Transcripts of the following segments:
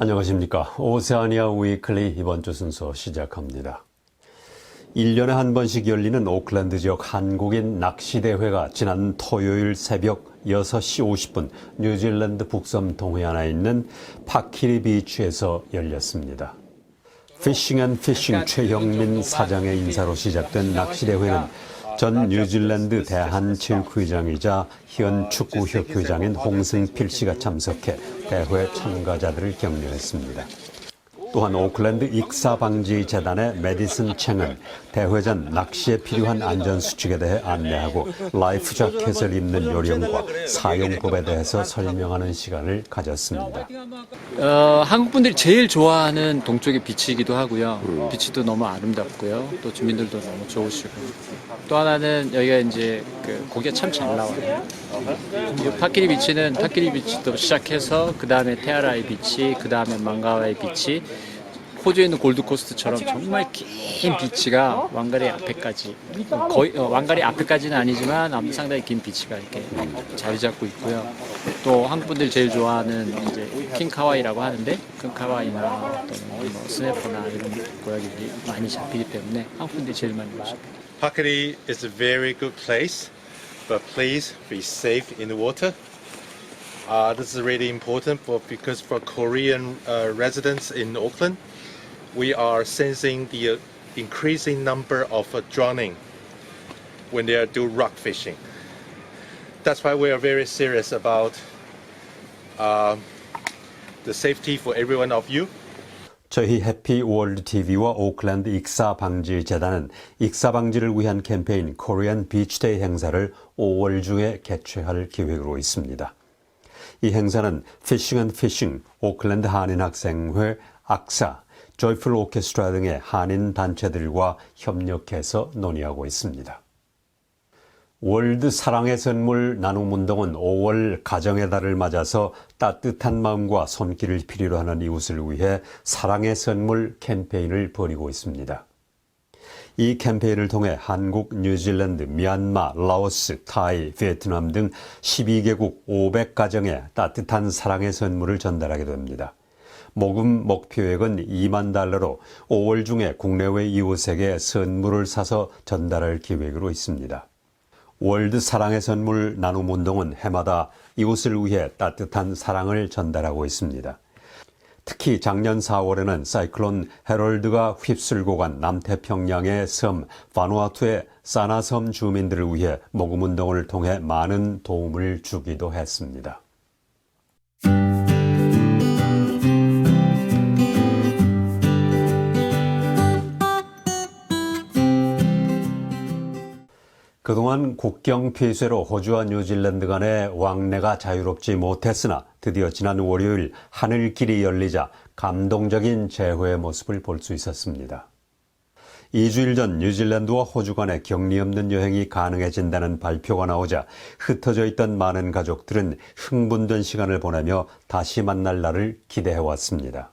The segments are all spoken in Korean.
안녕하십니까. 오세아니아 위클리 이번 주 순서 시작합니다. 1년에 한 번씩 열리는 오클랜드 지역 한국인 낚시대회가 지난 토요일 새벽 6시 50분 뉴질랜드 북섬 동해안에 있는 파키리 비치에서 열렸습니다. 피싱 앤 피싱 최형민 사장의 인사로 시작된 낚시대회는 전 뉴질랜드 대한체육회장이자 현 축구협회장인 홍승필 씨가 참석해 대회 참가자들을 격려했습니다. 또한 오클랜드 익사방지재단의 메디슨 챙은 대회 전 낚시에 필요한 안전수칙에 대해 안내하고 라이프 자켓을 입는 요령과 사용법에 대해서 설명하는 시간을 가졌습니다. 한국 분들이 제일 좋아하는 동쪽의 비치이기도 하고요. 비치도 너무 아름답고요. 또 주민들도 너무 좋으시고. 또 하나는 여기가 이제 고기가 참 잘 나와요. 이 파키리 비치도 시작해서 그 다음에 테아라이 비치, 그 다음에 망가와이 비치, 호주에 있는 골드코스트처럼 정말 긴 비치가 왕가리 앞에까지 거의 왕가리 앞에까지는 아니지만 아무튼 상당히 긴 비치가 이렇게 자리 잡고 있고요. 또 한국 분들이 제일 좋아하는 이제 킹카와이라고 하는데 킹카와이나 또는 뭐 스냅퍼나 이런 고양이들이 많이 잡히기 때문에 한국 분들이 제일 많이 오십니다. Pakiri is a very good place, but please be safe in the water. This is really important because for Korean residents in Auckland, we are sensing the increasing number of drowning when they do rock fishing. That's why we are very serious about the safety for every one of you. 저희 해피월드TV와 오클랜드 익사방지재단은 익사방지를 위한 캠페인 코리안 비치데이 행사를 5월 중에 개최할 계획으로 있습니다. 이 행사는 피싱 앤 피싱, 오클랜드 한인학생회, 악사, 조이풀 오케스트라 등의 한인 단체들과 협력해서 논의하고 있습니다. 월드 사랑의 선물 나눔운동은 5월 가정의 달을 맞아서 따뜻한 마음과 손길을 필요로 하는 이웃을 위해 사랑의 선물 캠페인을 벌이고 있습니다. 이 캠페인을 통해 한국, 뉴질랜드, 미얀마, 라오스, 타이, 베트남 등 12개국 500가정에 따뜻한 사랑의 선물을 전달하게 됩니다. 모금 목표액은 $20,000로 5월 중에 국내외 이웃에게 선물을 사서 전달할 계획으로 있습니다. 월드 사랑의 선물 나눔 운동은 해마다 이웃을 위해 따뜻한 사랑을 전달하고 있습니다. 특히 작년 4월에는 사이클론 헤럴드가 휩쓸고 간 남태평양의 섬 바누아투의 사나섬 주민들을 위해 모금 운동을 통해 많은 도움을 주기도 했습니다. 그동안 국경 폐쇄로 호주와 뉴질랜드 간의 왕래가 자유롭지 못했으나 드디어 지난 월요일 하늘길이 열리자 감동적인 재회의 모습을 볼 수 있었습니다. 2주일 전 뉴질랜드와 호주 간의 격리 없는 여행이 가능해진다는 발표가 나오자 흩어져 있던 많은 가족들은 흥분된 시간을 보내며 다시 만날 날을 기대해왔습니다.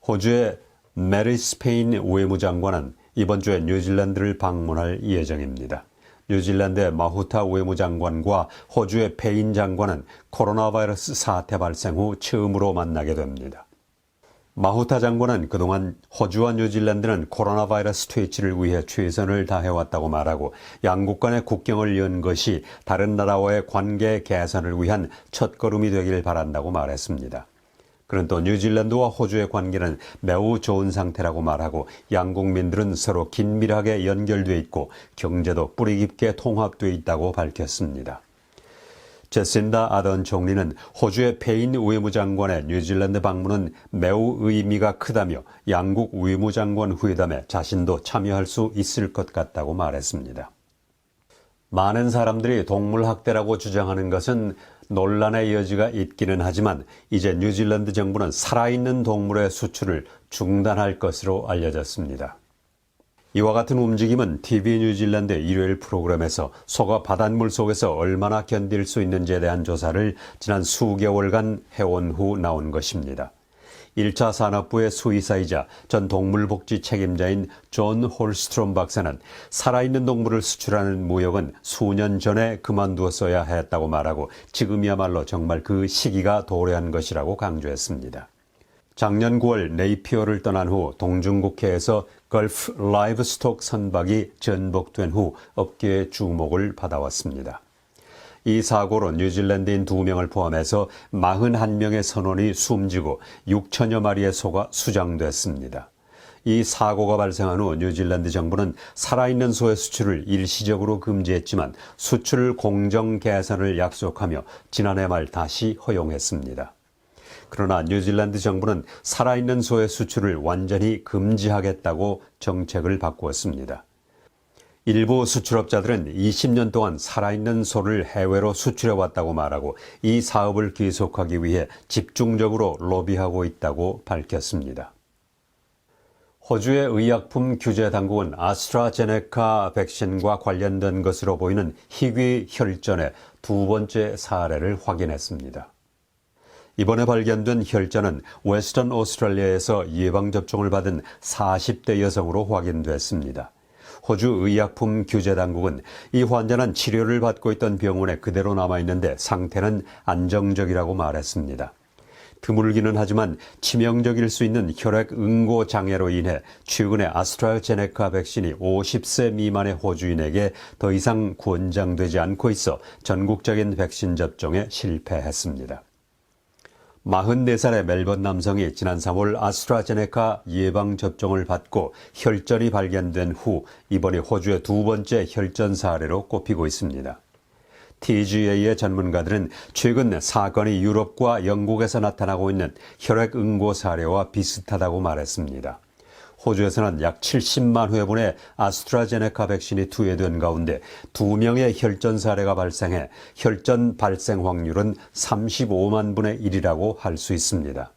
호주의 메리 스페인 외무장관은 이번 주에 뉴질랜드를 방문할 예정입니다. 뉴질랜드의 마후타 외무장관과 호주의 페인 장관은 코로나 바이러스 사태 발생 후 처음으로 만나게 됩니다. 마후타 장관은 그동안 호주와 뉴질랜드는 코로나 바이러스 퇴치를 위해 최선을 다해왔다고 말하고 양국 간의 국경을 연 것이 다른 나라와의 관계 개선을 위한 첫걸음이 되길 바란다고 말했습니다. 그는 또 뉴질랜드와 호주의 관계는 매우 좋은 상태라고 말하고 양국민들은 서로 긴밀하게 연결되어 있고 경제도 뿌리 깊게 통합되어 있다고 밝혔습니다. 제신다 아던 총리는 호주의 페인 외무장관의 뉴질랜드 방문은 매우 의미가 크다며 양국 외무장관 회담에 자신도 참여할 수 있을 것 같다고 말했습니다. 많은 사람들이 동물학대라고 주장하는 것은 논란의 여지가 있기는 하지만 이제 뉴질랜드 정부는 살아있는 동물의 수출을 중단할 것으로 알려졌습니다. 이와 같은 움직임은 TV 뉴질랜드 일요일 프로그램에서 소가 바닷물 속에서 얼마나 견딜 수 있는지에 대한 조사를 지난 수개월간 해온 후 나온 것입니다. 1차 산업부의 수의사이자 전 동물복지 책임자인 존 홀스트롬 박사는 살아있는 동물을 수출하는 무역은 수년 전에 그만두었어야 했다고 말하고 지금이야말로 정말 그 시기가 도래한 것이라고 강조했습니다. 작년 9월 네이피어를 떠난 후 동중국해에서 걸프 라이브스톡 선박이 전복된 후 업계의 주목을 받아왔습니다. 이 사고로 뉴질랜드인 2명을 포함해서 41명의 선원이 숨지고 6천여 마리의 소가 수장됐습니다. 이 사고가 발생한 후 뉴질랜드 정부는 살아있는 소의 수출을 일시적으로 금지했지만 수출 공정 개선을 약속하며 지난해 말 다시 허용했습니다. 그러나 뉴질랜드 정부는 살아있는 소의 수출을 완전히 금지하겠다고 정책을 바꾸었습니다. 일부 수출업자들은 20년 동안 살아있는 소를 해외로 수출해왔다고 말하고 이 사업을 계속하기 위해 집중적으로 로비하고 있다고 밝혔습니다. 호주의 의약품 규제 당국은 아스트라제네카 백신과 관련된 것으로 보이는 희귀 혈전의 2번째 사례를 확인했습니다. 이번에 발견된 혈전은 웨스턴 오스트레일리아에서 예방접종을 받은 40대 여성으로 확인됐습니다. 호주 의약품 규제 당국은 이 환자는 치료를 받고 있던 병원에 그대로 남아있는데 상태는 안정적이라고 말했습니다. 드물기는 하지만 치명적일 수 있는 혈액 응고 장애로 인해 최근에 아스트라제네카 백신이 50세 미만의 호주인에게 더 이상 권장되지 않고 있어 전국적인 백신 접종에 실패했습니다. 44살의 멜번 남성이 지난 3월 아스트라제네카 예방접종을 받고 혈전이 발견된 후 이번이 호주의 2번째 혈전 사례로 꼽히고 있습니다. TGA의 전문가들은 최근 사건이 유럽과 영국에서 나타나고 있는 혈액 응고 사례와 비슷하다고 말했습니다. 호주에서는 약 70만 회분의 아스트라제네카 백신이 투여된 가운데 2명의 혈전 사례가 발생해 혈전 발생 확률은 35만 분의 1이라고 할 수 있습니다.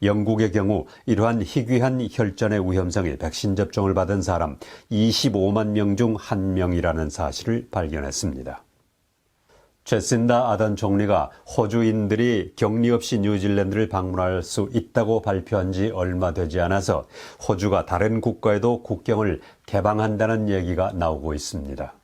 영국의 경우 이러한 희귀한 혈전의 위험성이 백신 접종을 받은 사람 25만 명 중 1명이라는 사실을 발견했습니다. 제신다 아던 총리가 호주인들이 격리 없이 뉴질랜드를 방문할 수 있다고 발표한 지 얼마 되지 않아서 호주가 다른 국가에도 국경을 개방한다는 얘기가 나오고 있습니다.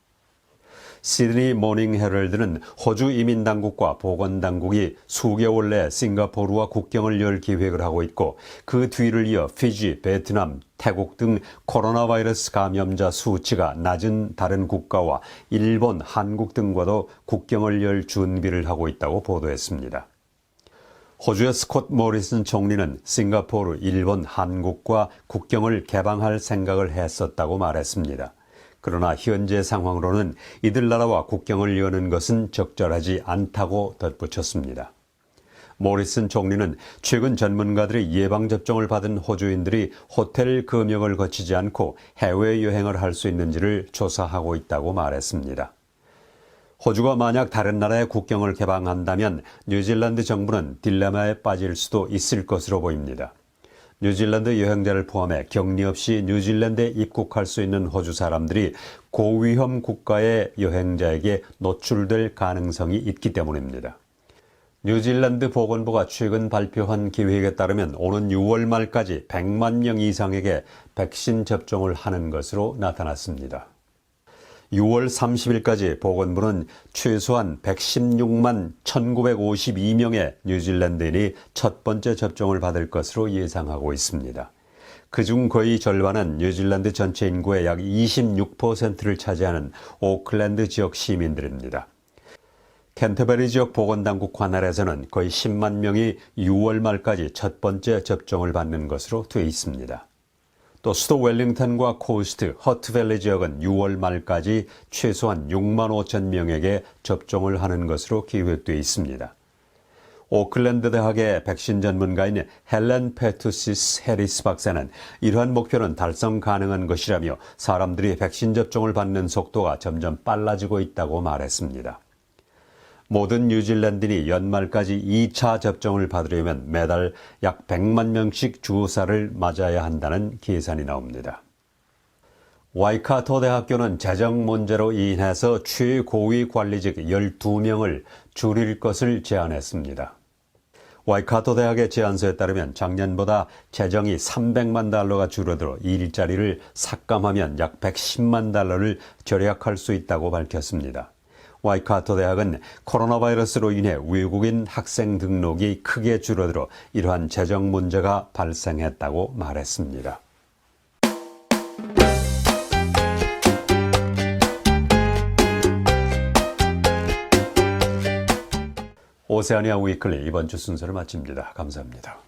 시드니 모닝 헤럴드는 호주 이민당국과 보건당국이 수개월 내 싱가포르와 국경을 열 계획을 하고 있고 그 뒤를 이어 피지, 베트남, 태국 등 코로나 바이러스 감염자 수치가 낮은 다른 국가와 일본, 한국 등과도 국경을 열 준비를 하고 있다고 보도했습니다. 호주의 스콧 모리슨 총리는 싱가포르, 일본, 한국과 국경을 개방할 생각을 했었다고 말했습니다. 그러나 현재 상황으로는 이들 나라와 국경을 여는 것은 적절하지 않다고 덧붙였습니다. 모리슨 총리는 최근 전문가들의 예방접종을 받은 호주인들이 호텔 검역을 거치지 않고 해외여행을 할 수 있는지를 조사하고 있다고 말했습니다. 호주가 만약 다른 나라의 국경을 개방한다면 뉴질랜드 정부는 딜레마에 빠질 수도 있을 것으로 보입니다. 뉴질랜드 여행자를 포함해 격리 없이 뉴질랜드에 입국할 수 있는 호주 사람들이 고위험 국가의 여행자에게 노출될 가능성이 있기 때문입니다. 뉴질랜드 보건부가 최근 발표한 계획에 따르면 오는 6월 말까지 100만 명 이상에게 백신 접종을 하는 것으로 나타났습니다. 6월 30일까지 보건부는 최소한 116만 1952명의 뉴질랜드인이 첫 번째 접종을 받을 것으로 예상하고 있습니다. 그중 거의 절반은 뉴질랜드 전체 인구의 약 26%를 차지하는 오클랜드 지역 시민들입니다. 캔터베리 지역 보건당국 관할에서는 거의 10만 명이 6월 말까지 첫 번째 접종을 받는 것으로 되어 있습니다. 또 수도 웰링턴과 코스트, 허트밸리 지역은 6월 말까지 최소한 6만 5천 명에게 접종을 하는 것으로 계획되어 있습니다. 오클랜드 대학의 백신 전문가인 헬렌 페투시스 해리스 박사는 이러한 목표는 달성 가능한 것이라며 사람들이 백신 접종을 받는 속도가 점점 빨라지고 있다고 말했습니다. 모든 뉴질랜드인이 연말까지 2차 접종을 받으려면 매달 약 100만 명씩 주사를 맞아야 한다는 계산이 나옵니다. 와이카토 대학교는 재정 문제로 인해서 최고위 관리직 12명을 줄일 것을 제안했습니다. 와이카토 대학의 제안서에 따르면 작년보다 재정이 300만 달러가 줄어들어 일자리를 삭감하면 약 110만 달러를 절약할 수 있다고 밝혔습니다. 와이카토 대학은 코로나 바이러스로 인해 외국인 학생 등록이 크게 줄어들어 이러한 재정 문제가 발생했다고 말했습니다. 오세아니아 위클리 이번 주 순서를 마칩니다. 감사합니다.